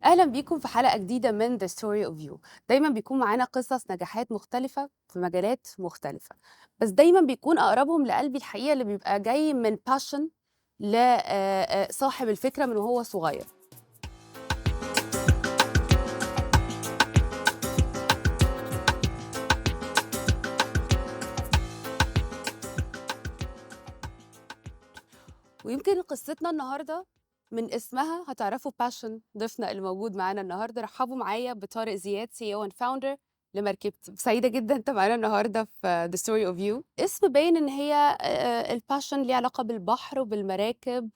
أهلا بيكم في حلقة جديدة من The Story of You. دايما بيكون معانا قصص نجاحات مختلفة في مجالات مختلفة، بس دايما بيكون أقربهم لقلبي الحقيقة اللي بيبقى جاي من passion لصاحب الفكرة من وهو صغير. ويمكن قصتنا النهاردة من اسمها هتعرفوا passion ضيفنا اللي موجود معانا النهاردة. رحبوا معايا بطارق زياد CEO and founder لمركبتي. سعيدة جدا انت معانا النهاردة في The Story of You. اسم باين ان هي الباشن ليه علاقة بالبحر وبالمراكب،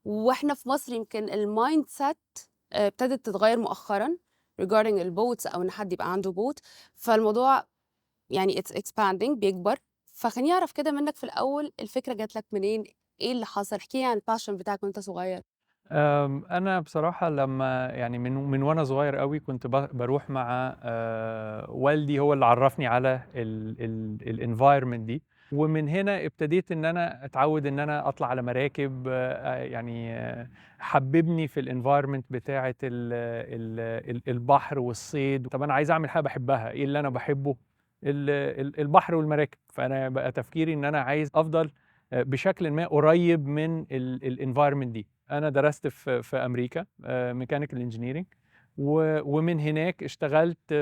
واحنا في مصر يمكن المايند سيت ابتدت تتغير مؤخرا regarding البوتس او ان حد يبقى عنده بوت. فالموضوع يعني it's expanding بيكبر. فخليني اعرف كده منك في الاول، الفكره جات لك منين؟ ايه اللي حصل؟ احكي لي عن الباشن بتاعك وانت صغير. أنا بصراحة لمّا يعني من وأنا صغير أوي كنت باروح مع والدي هو اللي عرّفني على الenvironment دي، ومن هنا ابتديت إن أنا أتعوّد إن أنا أطلع على مراكب يعني حبّبني في الenvironment بتاعة البحر والصيد. طَب أنا عايز أعمل حاجة باحبها، إيه اللي أنا باحبه؟ البحر والمراكب، فأنا بقى تفكيري إن أنا عايز أفضل بشكلٍ ما قريّب من الenvironment دي. أنا درست في أمريكا mechanical engineering ومن هناك اشتغلت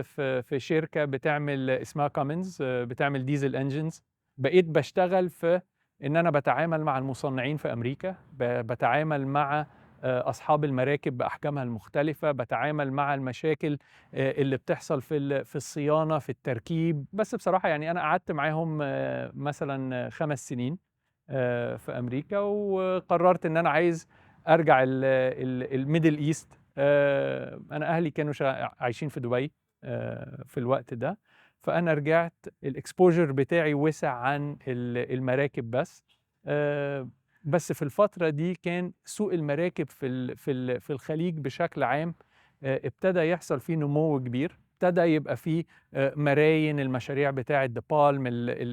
في شركة بتعمل اسمها Cummins بتعمل diesel engines. بقيت باشتغل في إن أنا باتعامل مع المصنعين في أمريكا، باتعامل مع أصحاب المراكب بأحجامها المختلفة، باتعامل مع المشاكل اللي بتحصل في الصيانة، في التركيب. بس بصراحة يعني أنا قعدت معاهم مثلًا 5 سنين في أمريكا، وقررت إن أنا عايز أرجع الMiddle East. أنا أهلي كانوا عايشين في دبي في الوقت ده، فأنا رجعت الexposure بتاعي وسع عن المراكب بس. بس في الفترة دي كان سوق المراكب في الخليج بشكل عام ابتدى يحصل فيه نمو كبير، ابتدى يبقى فيه مراين، المشاريع بتاعة The Palm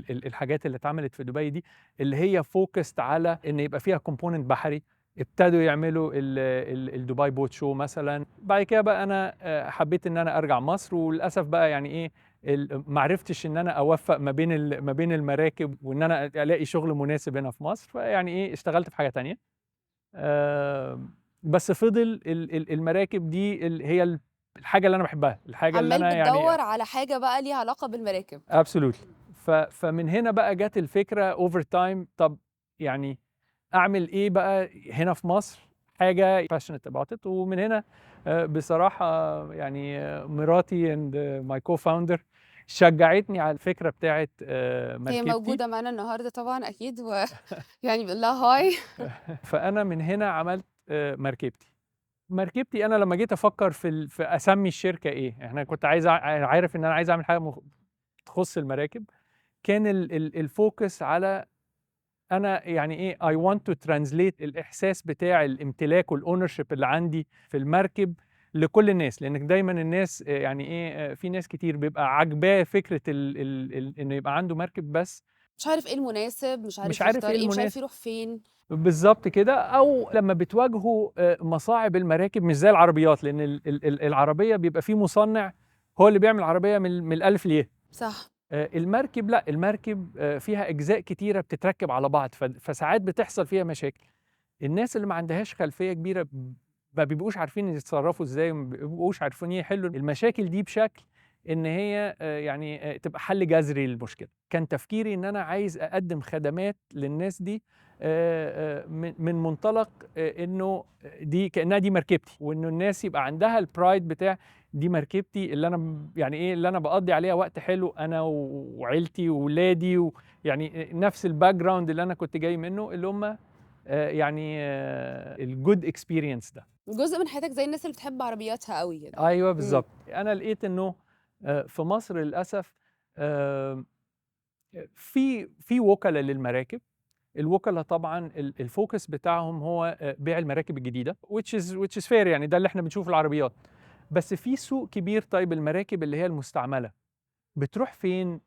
الحاجات اللي اتعملت في دبي دي اللي هي focused على إن يبقى فيها component بحري. ابتدوا يعملوا الدبي بوت شو مثلًا. بعد كده بقى أنا حبيت إن أنا أرجع مصر، وللأسف بقى يعني إيه ما عرفتش إن أنا أوفّق ما بين المراكب وإن أنا ألاقي شغل مناسب هنا في مصر، فيعني إيه اشتغلت في حاجة تانية. بس فضل المراكب دي هي الحاجة اللي أنا باحبها، الحاجة اللي عمال أنا يعني بتدور على حاجه بقى ليها علاقه بالمراكب. absolutely. فمن هنا بقى جات الفكرة over time. طب يعني أعمل إيه بقى هنا في مصر حاجة passionate about it. ومن هنا بصراحة يعني مراتي and my co-founder شجّعتني على الفكرة بتاعة هي مركبتي. موجوده معانا النهارده طبعا اكيد يعني بنقول لها هاي. فأنا من هنا عملت مركبتي. مركبتي أنا لمّا جيت أفكّر في أسمّي الشركة إيه، إحنا كنت عايز عارف إن أنا عايز أعمل حاجة تخُص المراكب. كان الfocus على أنا يعني إيه I want to translate الإحساس بتاع الامتلاك والownership اللي عندي في المركب لكل الناس، لإن دايمًا الناس يعني إيه في ناس كتير بيبقى عاجباه فكرة إنه يبقى عنده مركب بس مش عارف ايه المناسب، مش مش عارف عارف يختار إيه ايه، مش عارف المناسب. يروح فين. بالضبط كده. أو لمّا بتواجهوا مصاعب المراكب مش زي العربيات، لإن العربية بيبقى في مُصنِّع هو اللي بيعمل العربية من الألف للياء. صح. المركب لأ، المركب فيها أجزاء كتيرة بتتركِّب على بعض، فساعات بتحصل فيها مشاكل. الناس اللي ما عندهاش خلفية كبيرة ما بيبقوش عارفين يتصرّفوا إزاي، وما بيبقوش عارفين يحلّوا المشاكل دي بشكل إن هي يعني تبقى حَل جذري للمشكلة. كان تفكيري إن أنا عايز أقدّم خدمات للناس دي من منطلق إنه دي كإنّها دي مركبتي، وإنه الناس يبقى عندها الpride بتاع دي مركبتي اللي أنا يعني إيه، اللي أنا باقضّي عليها وقت حلو أنا وعيلتي وولادي ويعني نفس الbackground اللي أنا كنت جاي منّه، اللي هم يعني الgood experience ده. جزء من حياتك زي الناس اللي بتحب عربياتها قوي كده. أيوه امم بالضبط. أنا لقيت إنه في مصر للأسف آآ في وُكلا للمراكب. الوُكلا طبعًا الfocus بتاعهم هو بيع المراكب الجديدة which is fair يعني ده اللي إحنا بنشوفه في العربيات. بس في سوق كبير طيب المراكب اللي هي المستعملة. بتروح فين؟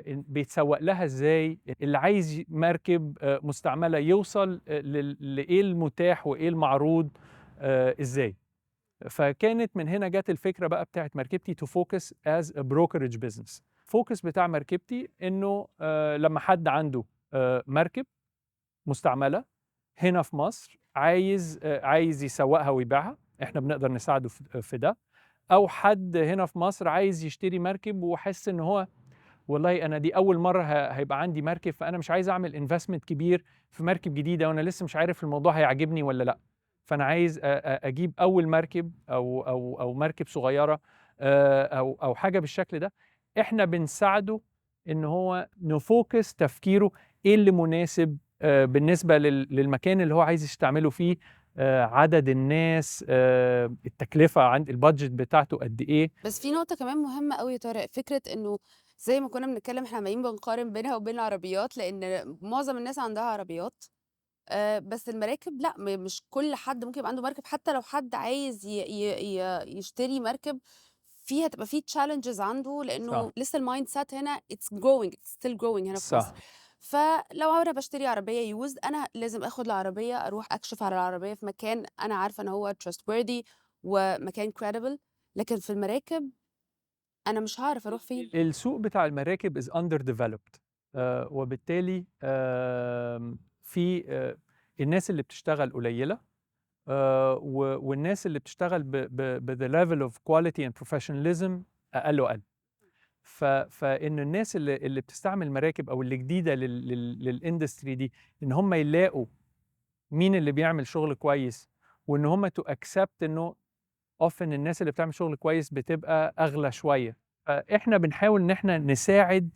بيتسوّق لها إزاي؟ اللي عايز مركب مستعملة يوصل لإيه المتاح وإيه المعروض إزاي؟ فكانت من هنا جت الفكره بقى بتاعت مركبتي to focus as a brokerage business. فوكس بتاع مركبتي انه لما حد عنده مركب مستعمله هنا في مصر عايز يسوقها ويبيعها، احنا بنقدر نساعده في ده. او حد هنا في مصر عايز يشتري مركب وحس ان هو والله انا دي اول مره هيبقى عندي مركب، فانا مش عايز اعمل انفستمنت كبير في مركب جديده وانا لسه مش عارف الموضوع هيعجبني ولا لا. فانا عايز اجيب اول مركب او مركب صغيره او حاجه بالشكل ده. احنا بنساعده ان هو نفوكس تفكيره ايه اللي مناسب بالنسبه للمكان اللي هو عايز يستعمله فيه، عدد الناس، التكلفه عند البادجت بتاعته قد ايه. بس في نقطة كمان مهمة قوي يا طارق، فكرة انه زي ما كنا بنتكلم احنا عمالين بنقارن بينها وبين العربيات، لان معظم الناس عندها عربيات. بس المراكب لا، مش كل حد ممكن يبقى عنده مركب. حتى لو حد عايز يشتري مركب، فيها تبقى فيه challenges عنده، لانه صح لسه المايند سيت هنا it's still growing هنا في مصر. صح فلو انا بشتري عربية يوزد، انا لازم اخد العربية اروح اكشف على العربية في مكان انا عارفة ان هو trustworthy ومكان credible. لكن في المراكب انا مش هعرف اروح فين. السوق بتاع المراكب is underdeveloped، وبالتالي في الناس اللي بتشتغل قليلة، والناس اللي بتشتغل ب the level of quality and professionalism أقل وأقل. فإن الناس اللي بتستعمل مراكب أو اللي جديدة للإندستري دي، إن هم يلاقوا مين اللي بيعمل شغل كويس، وإن هم to accept إنه often الناس اللي بتعمل شغل كويس بتبقى أغلى شوية. فإحنا بنحاول إن إحنا نساعد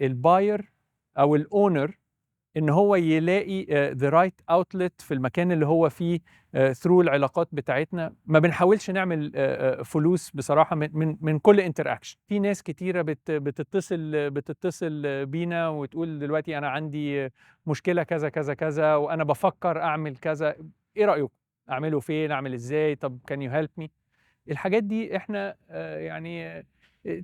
الباير أو الأونر إن هو يلاقي the right outlet في المكان اللي هو فيه through العلاقات بتاعتنا. ما بنحاولش نعمل فلوس بصراحة من كل interaction. في ناس كتيرة بتتصل بينا وتقول دلوقتي أنا عندي مشكلة كذا كذا كذا وأنا بفكر أعمل كذا، إيه رأيكم؟ أعمله فين؟ أعمل إزاي؟ طب can you help me؟ الحاجات دي إحنا يعني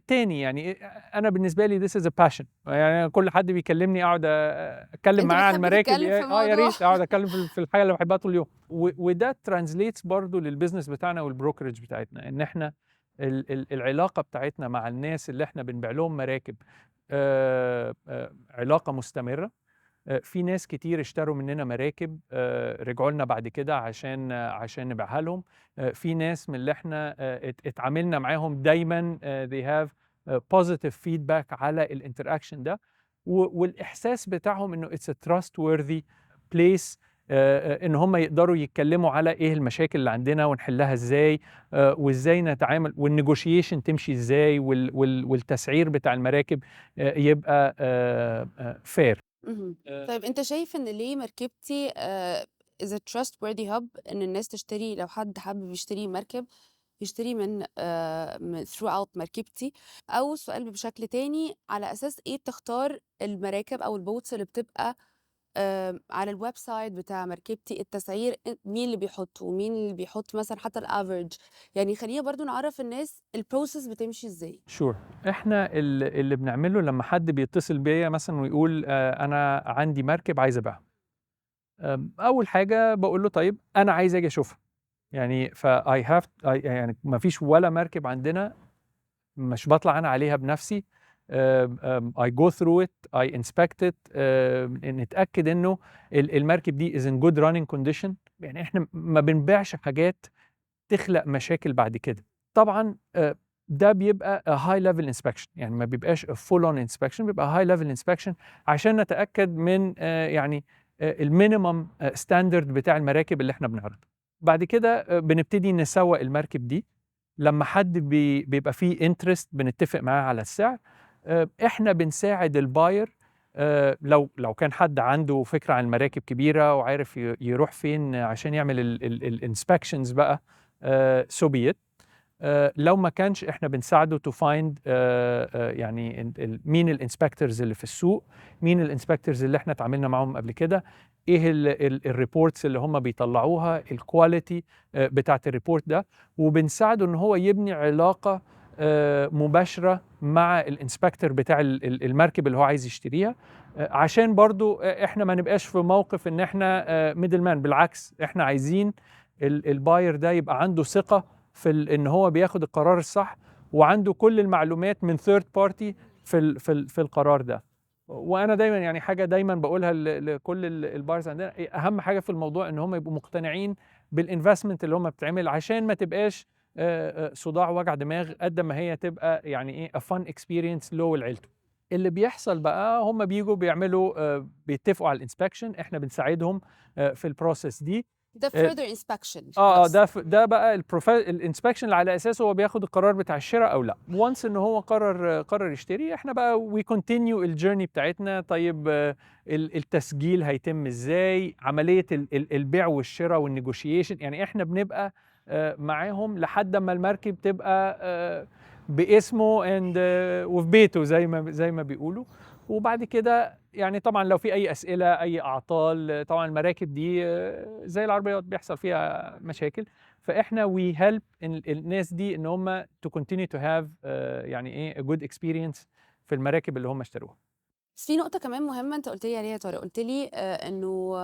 تاني يعني أنا بالنسبة لي this is a passion. يعني كل حد بيكلمني أقعد أتكلم انت معاه عن بتحب المراكب، تتكلم في يا الموضوع. ريت أقعد أتكلم في الحاجة اللي بحبها طول اليوم. وده ترانزليتس برضو للبيزنس بتاعنا والبروكرج بتاعتنا، إن إحنا العلاقة بتاعتنا مع الناس اللي إحنا بنبيع لهم مراكب علاقة مستمرة. في ناس كتير اشتروا مننا مراكب رجعوا لنا بعد كده عشان نبيعها لهم. في ناس من اللي احنا اتعاملنا معاهم دايما they have positive feedback على الانتراكشن ده، والاحساس بتاعهم انه it's a trustworthy place، ان هم يقدروا يتكلموا على ايه المشاكل اللي عندنا ونحلها ازاي، وازاي نتعامل والنيجوشيشن تمشي ازاي، والتسعير بتاع المراكب يبقى fair. طيب انت شايف ان ليه مركبتي is a trustworthy hub، ان الناس تشتري لو حد حابب يشتري مركب يشتري من throughout مركبتي؟ او سؤال بشكل تاني، على اساس ايه بتختار المراكب او البوتس اللي بتبقى على الويب سايت بتاع مركبتي؟ التسعير مين اللي بيحطه ومين اللي بيحط مثلا حتى الافريج؟ يعني خلينا برضو نعرف الناس البروسيس بتمشي ازاي. شور. احنا اللي بنعمله لما حد بيتصل بيا مثلا ويقول انا عندي مركب عايز ابيعها، اول حاجه بقول له طيب انا عايز اجي اشوفها. يعني فاي هاف يعني ما فيش ولا مركب عندنا مش بطلع انا عليها بنفسي. I go through it, I inspect it، نتأكد انه المركب دي is in good running condition. يعني احنا ما بنبيعش حاجات تخلق مشاكل بعد كده. طبعا ده بيبقى a high level inspection، يعني ما بيبقاش a full on inspection، بيبقى high level inspection عشان نتأكد من يعني المينيمم ستاندرد بتاع المراكب اللي احنا بنعرضها. بعد كده بنبتدي نسوق المركب دي. لما حد بيبقى فيه انترست بنتفق معاه على السعر. احنا بنساعد الباير لو كان حد عنده فكرة عن المراكب كبيرة وعارف يروح فين عشان يعمل الانسبكشنز بقى سوبيت. لو ما كانش احنا بنساعده تو فايند يعني مين الانسبكتورز اللي في السوق، مين الانسبكتورز اللي احنا اتعاملنا معاهم قبل كده، ايه الريبورتس اللي هم بيطلعوها، الكواليتي بتاعت الريبورت ده، وبنساعده ان هو يبني علاقة مباشرة مع الانسبكتور بتاع المركب اللي هو عايز يشتريها، عشان برضو احنا ما نبقاش في موقف ان احنا ميدل مان. بالعكس احنا عايزين الباير ده يبقى عنده ثقة في ان هو بياخد القرار الصح، وعنده كل المعلومات من ثيرد بارتي في القرار ده. وانا دايما يعني حاجه دايما بقولها لكل البايرز عندنا، اهم حاجه في الموضوع ان هم يبقوا مقتنعين بالانفستمنت اللي هم بتعمل، عشان ما تبقاش صداع وجع دماغ، قد ما هي تبقى يعني ايه فن اكسبيرينس له ولعيلته. اللي بيحصل بقى هم بيجوا بيعملوا بيتفقوا على الانسبكشن، احنا بنساعدهم في البروسيس دي. ده further inspection ده بقى الانسبكشن اللي على اساسه هو بياخد القرار بتاع الشراء او لا. وانس ان هو قرر يشتري، احنا بقى وي كونتينيو الجيرني بتاعتنا. طيب التسجيل هيتم ازاي، عمليه البيع والشراء والنيجوشيشن، يعني احنا بنبقى معاهم لحد ما المركب تبقى باسمه وفي بيته زي ما بيقولوا. وبعد كده يعني طبعا لو في اي اسئله اي اعطال، طبعا المراكب دي زي العربيات بيحصل فيها مشاكل، فاحنا وي هيلب الناس دي ان هم تو كونتينيو تو هاف يعني ايه جود اكسبيرينس في المراكب اللي هم اشتروها. بس في نقطة كمان مهمة انت قلت لي عليها يا طارق، قلت لي انه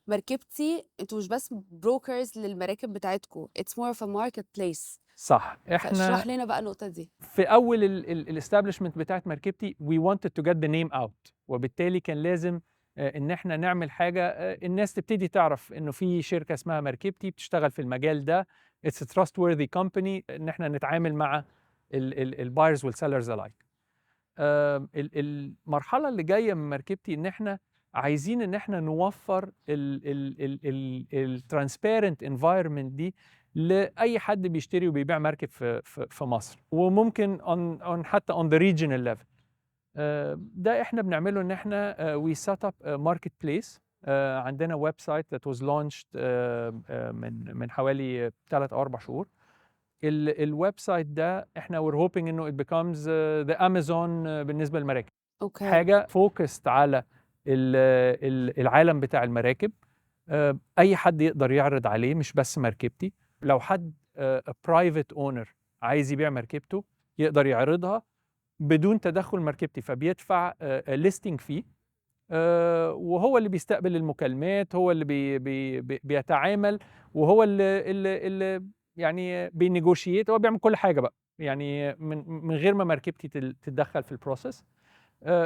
مركبتي انتوا مش بس بروكرز للمراكب بتاعتكم، it's more of a marketplace. صح. فاشرح احنا لنا بقى النقطة دي. في اول الاستابلشمنت بتاعت مركبتي we wanted to get the name out، وبالتالي كان لازم ان احنا نعمل حاجه الناس تبتدي تعرف انه في شركه اسمها مركبتي بتشتغل في المجال ده، it's a trustworthy company، ان احنا نتعامل مع البايرز والسيلرز alike. المرحله اللي جايه من مركبتي ان احنا عايزين ان احنا نوفر الترانسبيرنت انفايرمنت دي لاي حد بيشتري وبيبيع مركب في مصر، وممكن حتى on the regional level. ده احنا بنعمله ان احنا we set up a marketplace. عندنا ويب سايت that was launched من حوالي 3 أو 4 شهور. الويب سايت ده احنا we're hoping انه it becomes the Amazon بالنسبه للمراكب. اوكي. حاجه فوكست على العالم بتاع المراكب، اي حد يقدر يعرض عليه، مش بس مركبتي. لو حد برايفت اونر عايز يبيع مركبته يقدر يعرضها بدون تدخل مركبتي، فبيدفع ليستنج فيه، وهو اللي بيستقبل المكالمات، هو اللي بيتعامل، وهو اللي يعني بينيجوشيت، هو بيعمل كل حاجه بقى، يعني من غير ما مركبتي تتدخل في البروسيس.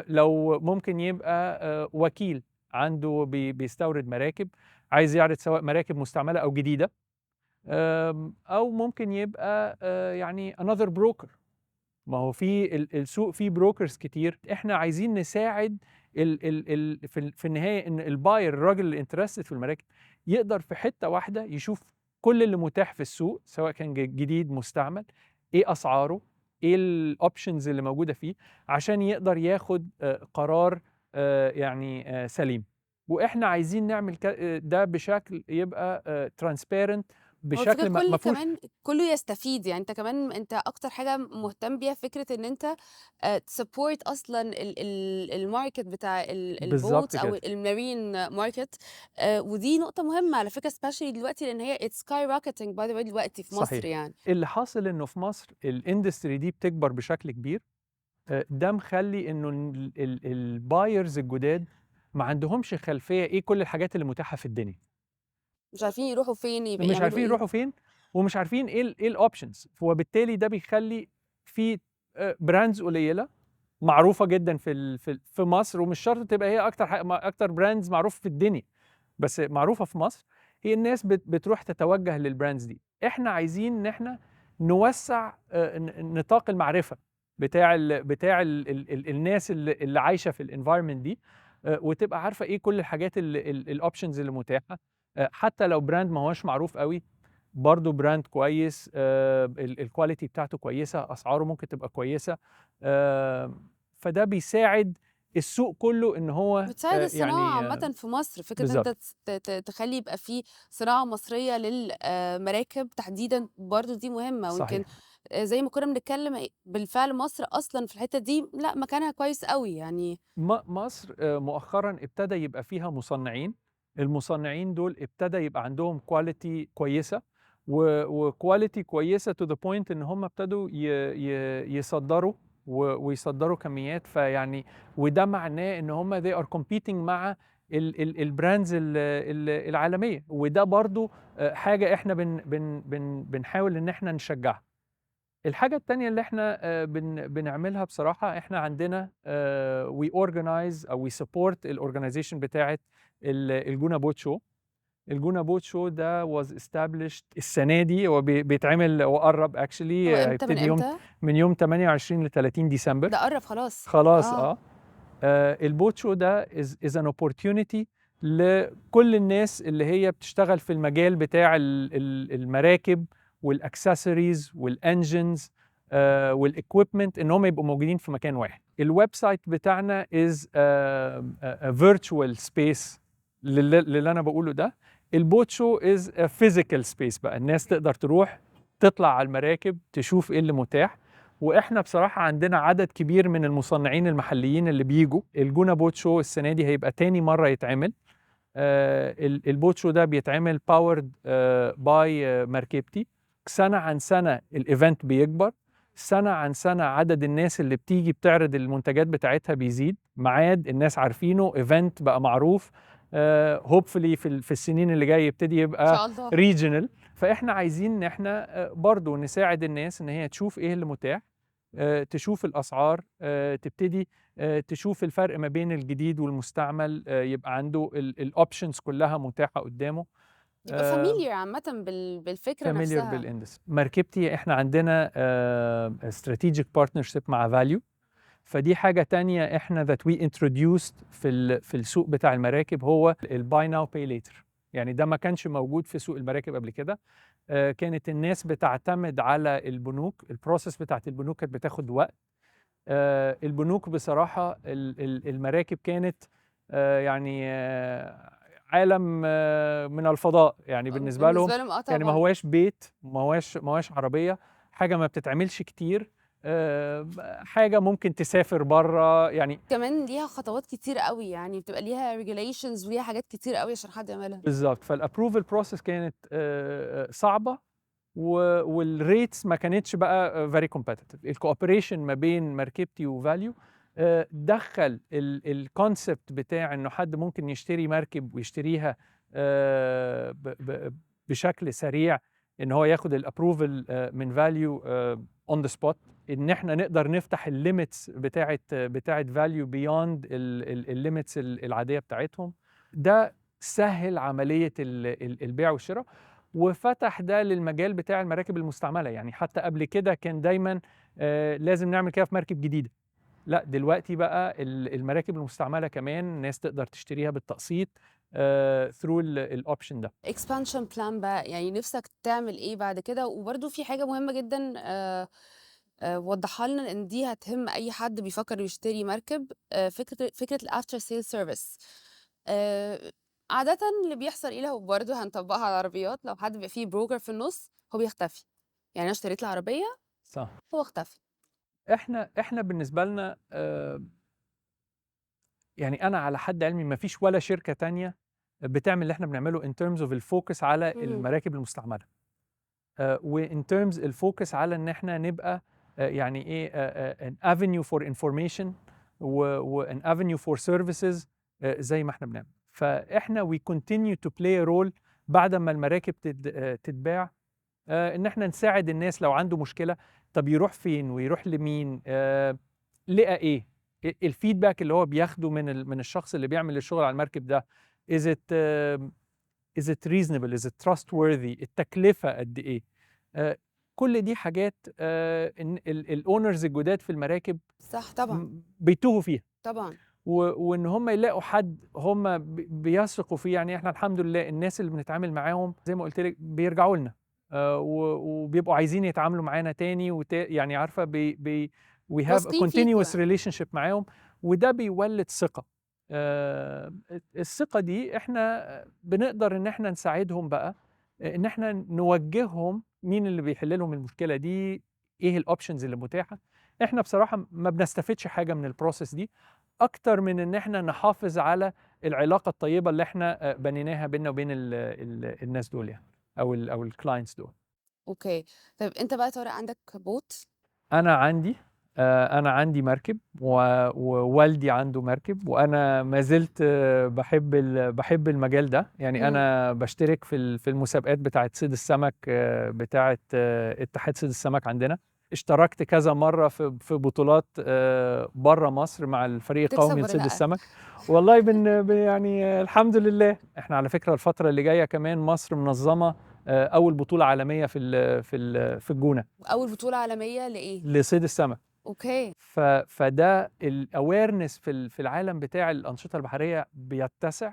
لو ممكن يبقى وكيل عنده بيستورد مراكب، عايز يعرض سواء مراكب مستعمله او جديده، او ممكن يبقى يعني another broker. ما هو في السوق فيه بروكرز كتير، احنا عايزين نساعد في النهايه ان الباير، الراجل اللي انترستد في المراكب، يقدر في حته واحده يشوف كل اللي متاح في السوق، سواء كان جديد مستعمل، ايه اسعاره، ايه الاوبشنز اللي موجوده فيه، عشان يقدر ياخد قرار يعني سليم. واحنا عايزين نعمل ده بشكل يبقى ترانسبيرنت، هو الفكرة بشكل ما فيهوش. كمان كله يستفيد، يعني انت كمان انت اكتر حاجة مهتم بيها فكرة ان انت تسبورت اصلا الماركت بتاع البوت بالظبط او كده. المارين ماركت. ودي نقطة مهمة على فكرة سبيشالي دلوقتي، لان هي اتس سكاي روكيتنج باي ذا واي دلوقتي في مصر صحيح. يعني. اللي حاصل انه في مصر الاندستري دي بتكبر بشكل كبير، ده مخلي انه البايرز الجداد ما عندهمش خلفيه ايه كل الحاجات اللي متاحه في الدنيا، مش عارفين يروحوا فين مش يعملوا عارفين ايه. يروحوا فين، ومش عارفين ايه الاوبشنز. وبالتالي ده بيخلي في براندز قليله معروفه جدا في مصر، ومش شرط تبقى هي اكتر براندز معروفه في الدنيا، بس معروفه في مصر. هي الناس بتروح تتوجه للبراندز دي. احنا عايزين ان احنا نوسع نطاق المعرفه بتاع الناس اللي عايشه في الانفايرمنت دي، وتبقى عارفه ايه كل الحاجات الاوبشنز اللي متاحه. حتى لو براند ما هوش معروف قوي، برضه براند كويس، الكواليتي بتاعته كويسه، اسعاره ممكن تبقى كويسه. فده بيساعد السوق كله ان هو بتساعد الصناعة يعني عامة في مصر، فكرة ان انت بالظبط. تخلي يبقى في صناعة مصرية للمراكب تحديدا، برضو دي مهمة. ويمكن صحيح. زي ما كنا بنتكلم بالفعل مصر اصلا في الحتة دي لا مكانها كويس قوي يعني. مصر مؤخرا ابتدى يبقى فيها مصنعين. المصنعين دول ابتدى يبقى عندهم كواليتي كويسه، وكواليتي كويسه تو ذا بوينت ان هم ابتدوا يصدروا ويصدروا كميات. فيعني وده معناه ان هم they are competing مع البراندز العالميه، وده برضو حاجه احنا بنحاول ان احنا نشجعها. الحاجه التانيه اللي احنا بنعملها بصراحه، احنا عندنا وي اورجنايز او وي سبورت الاورجنايزيشن بتاعه الجونا بوت شو. الجونا بوت شو ده was established السنه دي، هو بيتعمل وقرب هو اكشلي، امتى من هيبتدي امتى؟ من يوم 28 ل 30 ديسمبر. ده قرب خلاص. خلاص اه البوت شو ده is an opportunity لكل الناس اللي هي بتشتغل في المجال بتاع المراكب والاكسسوارز والانجنز والاكويبمنت، ان هم يبقوا موجودين في مكان واحد. الويب سايت بتاعنا is a virtual space للي انا بقوله ده. البوت شو is a physical space، بقى الناس تقدر تروح تطلع على المراكب تشوف ايه اللي متاح. واحنا بصراحه عندنا عدد كبير من المصنعين المحليين اللي بيجوا. الجونا بوت شو السنه دي هيبقى تاني مره يتعمل. البوت شو ده بيتعمل باورد باي مركبتي. سنه عن سنه الايفنت بيكبر، سنه عن سنه عدد الناس اللي بتيجي بتعرض المنتجات بتاعتها بيزيد. ميعاد الناس عارفينه، ايفنت بقى معروف. هوبفلي في السنين اللي جايه يبتدي ان يبقى شاء الله. ريجنال. فاحنا عايزين ان احنا برضو نساعد الناس ان هي تشوف ايه اللي متاح، تشوف الاسعار، تبتدي تشوف الفرق ما بين الجديد والمستعمل، يبقى عنده الاوبشنز كلها متاحه قدامه. يبقى فاميليار عامة بالفكرة فاميليار نفسها. بالاندستري. مركبتي احنا عندنا استراتيجيك بارتنرشيب مع فاليو، فدي حاجه تانية احنا that we introduced في السوق بتاع المراكب، هو الباي ناو باي ليتر. يعني ده ما كانش موجود في سوق المراكب قبل كده. كانت الناس بتعتمد على البنوك، البروسيس بتاعت البنوك كانت بتاخد وقت. البنوك بصراحة المراكب كانت يعني عالم من الفضاء، يعني بالنسبة لهم. بالنسبة لهم يعني ما طبعا. هواش بيت، ما هواش عربية، حاجة ما بتتعملش كتير، حاجة ممكن تسافر بره يعني. كمان ليها خطوات كتير قوي، يعني بتبقى ليها regulations وليها حاجات كتير قوي عشان حد يعملها. بالظبط. فالابروفل بروسيس كانت صعبة، والريتس ما كانتش بقى فيري كومبetitive. الكوبريشن ما بين مركبتي وفاليو دخل الكونسبت بتاع انه حد ممكن يشتري مركب ويشتريها بشكل سريع، ان هو ياخد الابروفل من فاليو اون ذا سبوت، ان احنا نقدر نفتح الليميتس بتاعه فاليو بيوند الليميتس العاديه بتاعتهم. ده سهل عمليه البيع والشراء، وفتح ده للمجال بتاع المراكب المستعمله. يعني حتى قبل كده كان دايما لازم نعمل كده في مركب جديده، لا دلوقتي بقى المراكب المستعمله كمان الناس تقدر تشتريها بالتقسيط ثرو الاوبشن ده. expansion plan بقى، يعني نفسك تعمل ايه بعد كده؟ وبرده في حاجة مهمة جدا وضحها لنا، لان دي هتهم اي حد بيفكر يشتري مركب. فكرة الافتر سيل سيرفيس. عادة اللي بيحصل ايه، لو برضه هنطبقها على العربيات، لو حد بيبقى فيه بروكر في النص هو بيختفي. يعني انا اشتريت العربية صح. هو اختفى. احنا بالنسبه لنا يعني انا على حد علمي ما فيش ولا شركه تانية بتعمل اللي احنا بنعمله in terms of الفوكس على المراكب المستعمله، وان terms الفوكس على ان احنا نبقى يعني ايه an avenue for information an avenue for services زي ما احنا بنعمل. فاحنا we continue to play a role بعد ما المراكب تتباع، ان احنا نساعد الناس لو عنده مشكله. طب يروح فين ويروح لمين، لقى ايه، الفيدباك اللي هو بياخده من الشخص اللي بيعمل الشغل على المركب ده. is it is it reasonable, is it trustworthy، التكلفه قد ايه. كل دي حاجات الاونرز الجداد في المراكب صح طبعا. بيتوهوا فيها. طبعا. وان هم يلاقوا حد هم بيثقوا فيه. يعني احنا الحمد لله الناس اللي بنتعامل معاهم زي ما قلت لك بيرجعوا لنا وبيبقوا عايزين يتعاملوا معانا تاني يعني عارفه we have a واثقين فيكوا continuous يعني. relationship معاهم، وده بيولد ثقه. الثقه دي احنا بنقدر ان احنا نساعدهم بقى، ان احنا نوجههم مين اللي بيحل لهم المشكله دي، ايه الاوبشنز اللي متاحه. احنا بصراحه ما بنستفدش حاجه من البروسيس دي اكتر من ان احنا نحافظ على العلاقه الطيبه اللي احنا بنيناها بيننا وبين الناس دول يعني، او الكلاينتس دول. اوكي. طيب انت بقى طارق عندك بوت؟ انا عندي انا عندي مركب ووالدي عنده مركب، وانا ما زلت بحب المجال ده. يعني انا بشترك في المسابقات بتاعه صيد السمك، بتاعه اتحاد صيد السمك عندنا. اشتركت كذا مره في بطولات بره مصر مع الفريق القومي تكسب لصيد ورقك. السمك. والله يعني الحمد لله. احنا على فكره الفتره اللي جايه كمان مصر منظمه اول بطوله عالميه في الجونه اول بطوله عالميه لايه؟ لصيد السمك. اوكي. فده الاويرنس في العالم بتاع الانشطه البحريه بيتسع،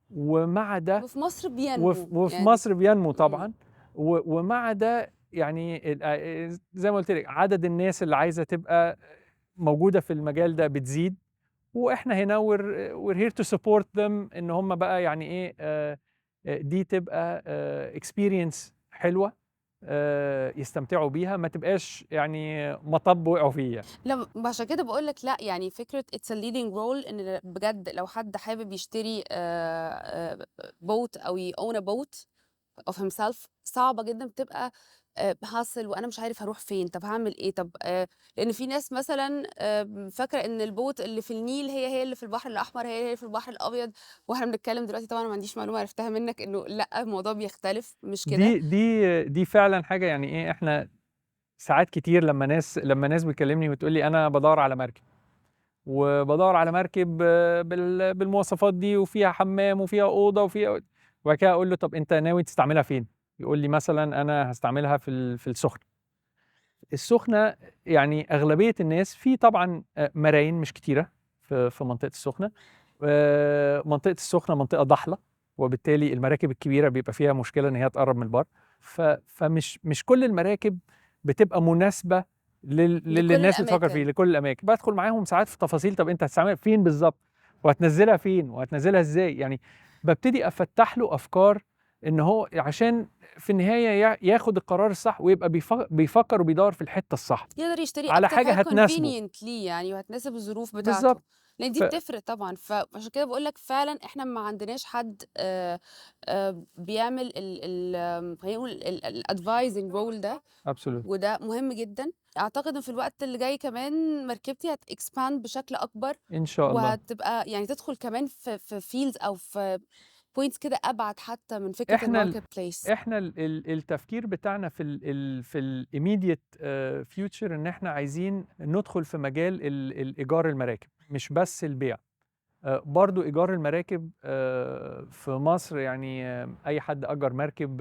ومع ده وفي مصر بينمو وفي يعني. مصر بينمو طبعا. ومع ده يعني زي ما قلت لك عدد الناس اللي عايزه تبقى موجوده في المجال ده بتزيد، واحنا هنا we're here to support them ان هم بقى يعني ايه دي تبقى experience حلوه يستمتعوا بيها، ما تبقاش يعني مطب وقعوا فيه يعني. لا، عشان كده بقول لك لا، يعني فكره اتس leading role ان بجد لو حد حابب يشتري بوت او يown a boat of himself صعبه جدا بتبقى حاصل، وانا مش عارف هروح فين، طب هعمل ايه، طب لان في ناس مثلا فاكره ان البوت اللي في النيل هي اللي في البحر الاحمر، هي اللي في البحر الابيض. واحنا بنتكلم دلوقتي طبعا ما عنديش معلومه عرفتها منك انه لا، الموضوع بيختلف مش كده. دي فعلا حاجه يعني ايه. احنا ساعات كتير لما ناس بتكلمني وتقول لي انا بدور على مركب، وبدور على مركب بالمواصفات دي وفيها حمام وفيها اوضه وفيها، وبعد كده اقول له طب انت ناوي تستعملها فين؟ يقول لي مثلا انا هستعملها في السخنه. السخنه يعني اغلبيه الناس في طبعا مراين مش كتيره في منطقه السخنه. منطقه السخنه منطقه ضحله، وبالتالي المراكب الكبيره بيبقى فيها مشكله ان هي تقرب من البر. فمش كل المراكب بتبقى مناسبه للي لكل الناس بتفكر فيه، الاماكن. لكل الاماكن. بدخل معاهم ساعات في تفاصيل، طب انت هتستعملها فين بالظبط، وهتنزلها فين، وهتنزلها ازاي. يعني ببتدي افتح له افكار ان هو عشان في النهايه ياخد القرار الصح، ويبقى بيفكر وبيدور في الحته الصح يقدر يشتري على اكتر حاجه حاجه هتناسبه. convenient ليه يعني، وهتناسب الظروف بتاعته. بالظبط. لان دي بتفرق طبعا، فعشان كده بقول لك فعلا احنا ما عندناش حد بيعمل خلينا نقول الادفايزنج رول ده، ابسولوت. وده مهم جدا. اعتقد ان في الوقت اللي جاي كمان مركبتي هتكسباند بشكل اكبر، ان شاء الله. وهتبقى يعني تدخل كمان في فيلدز او في بوينتس كده ابعد حتى من فكره احنا الماركت بليس. التفكير بتاعنا في الايميديت فيوتشر ان احنا عايزين ندخل في مجال الايجار المراكب، مش بس البيع. برضو ايجار المراكب في مصر يعني اي حد اجر مركب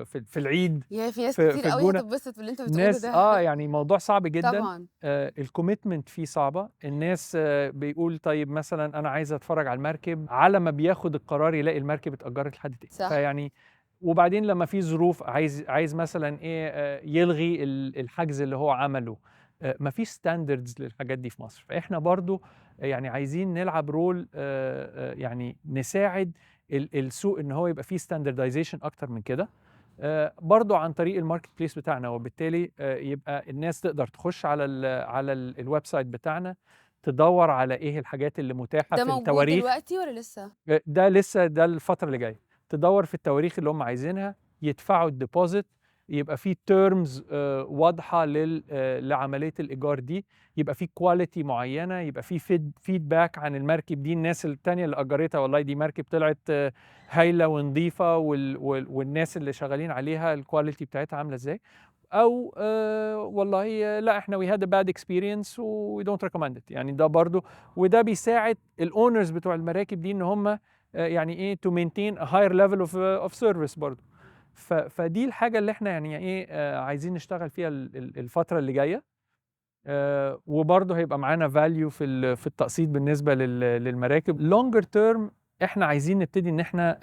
في العيد يا في ناس في كتير قوي الجونه. هتتبسط باللي انت بتقوله ناس ده. يعني موضوع صعب جدا. طبعا. الكوميتمنت فيه صعبه. الناس بيقول طيب مثلا انا عايز اتفرج على المركب، على ما بياخد القرار يلاقي المركب اتاجرت لحد تاني. صح. فيعني وبعدين لما في ظروف عايز مثلا ايه يلغي الحجز اللي هو عمله. مفيش ستاندردز للحاجات دي في مصر. فاحنا برضو يعني عايزين نلعب رول يعني نساعد السوق ان هو يبقى فيه ستاندردايزيشن اكتر من كده، برضو عن طريق الماركت بليس بتاعنا. وبالتالي يبقى الناس تقدر تخش على الويب سايت بتاعنا، تدور على ايه الحاجات اللي متاحه ده في موجود التواريخ. دلوقتي ولا لسه؟ ده لسه، ده الفتره اللي جايه. تدور في التواريخ اللي هم عايزينها، يدفعوا الديبوزيت، يبقى في تيرمز واضحه لعمليه الايجار دي، يبقى في كواليتي معينه، يبقى في فيدباك عن المركب دي. الناس التانية اللي اجرتها والله دي مركب طلعت هايله ونظيفه، والناس اللي شغالين عليها الكواليتي بتاعتها عامله ازاي. او والله لا احنا we had a bad experience و we don't recommend it. يعني ده برضو، وده بيساعد الاونرز بتوع المراكب دي ان هم يعني ايه to maintain a higher level of service برضو. فدي الحاجه اللي احنا يعني ايه عايزين نشتغل فيها الفتره اللي جايه. وبرضه هيبقى معانا فاليو في التقسيط بالنسبه للمراكب لونجر تيرم. احنا عايزين نبتدي ان احنا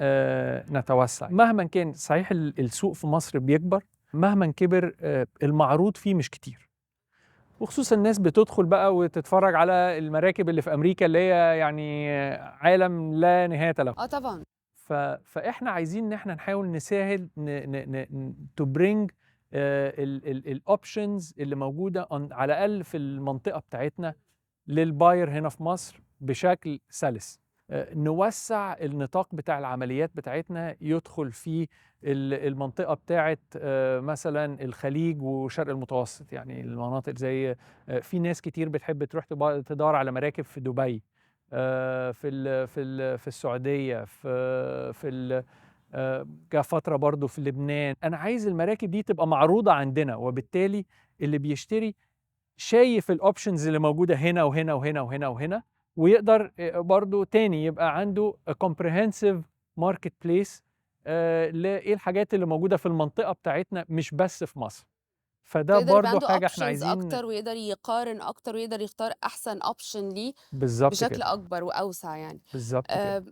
نتوسع مهما كان. صحيح السوق في مصر بيكبر، مهما كبر المعروض فيه مش كتير، وخصوصا الناس بتدخل بقى وتتفرج على المراكب اللي في امريكا اللي هي يعني عالم لا نهايه له. اه طبعا. فاحنا عايزين ان احنا نحاول نسهل تو برينج الاوبشنز اللي موجوده على الاقل في المنطقه بتاعتنا للباير هنا في مصر بشكل سلس. نوسّع النطاق بتاع العمليات بتاعتنا يدخل فيه المنطقة بتاعة مثلًا الخليج وشرق المتوسط، يعني المناطق زي في ناس كتير بتحب تروح تدوّر على مراكب في دبي، في السعودية، في ال جه فترة برضه في لبنان. أنا عايز المراكب دي تبقى معروضة عندنا، وبالتالي اللي بيشتري شايف الoptions اللي موجودة هنا وهنا وهنا وهنا وهنا، ويقدر برضه تاني يبقى عنده a comprehensive marketplace لإيه الحاجات اللي موجودة في المنطقة بتاعتنا مش بس في مصر. فده فيقدر يبقى برضه عنده حاجة إحنا options عايزين. أكتر ويقدر يقارن أكتر ويقدر يختار أحسن option ليه بالضبط بشكل كده، أكبر وأوسع يعني. بالضبط كده. آآ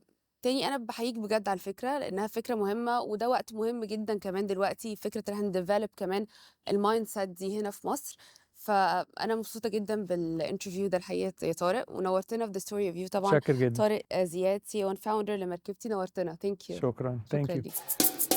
تاني أنا باحييك بجد على الفكرة، لإنها فكرة مهمة وده وقت مهم جدًا كمان دلوقتي، فكرة إن إحنا نdevelop كمان الmindset دي هنا في مصر. فأنا مبسوطة جدًا بالinterview ده الحقيقة يا طارق، ونورتنا في the story of you طبعًا. متشكر جدًا. طارق زياد CEO and founder لمركبتي، نورتنا. Thank you. شكرًا. Thank شكرًا you. ليك.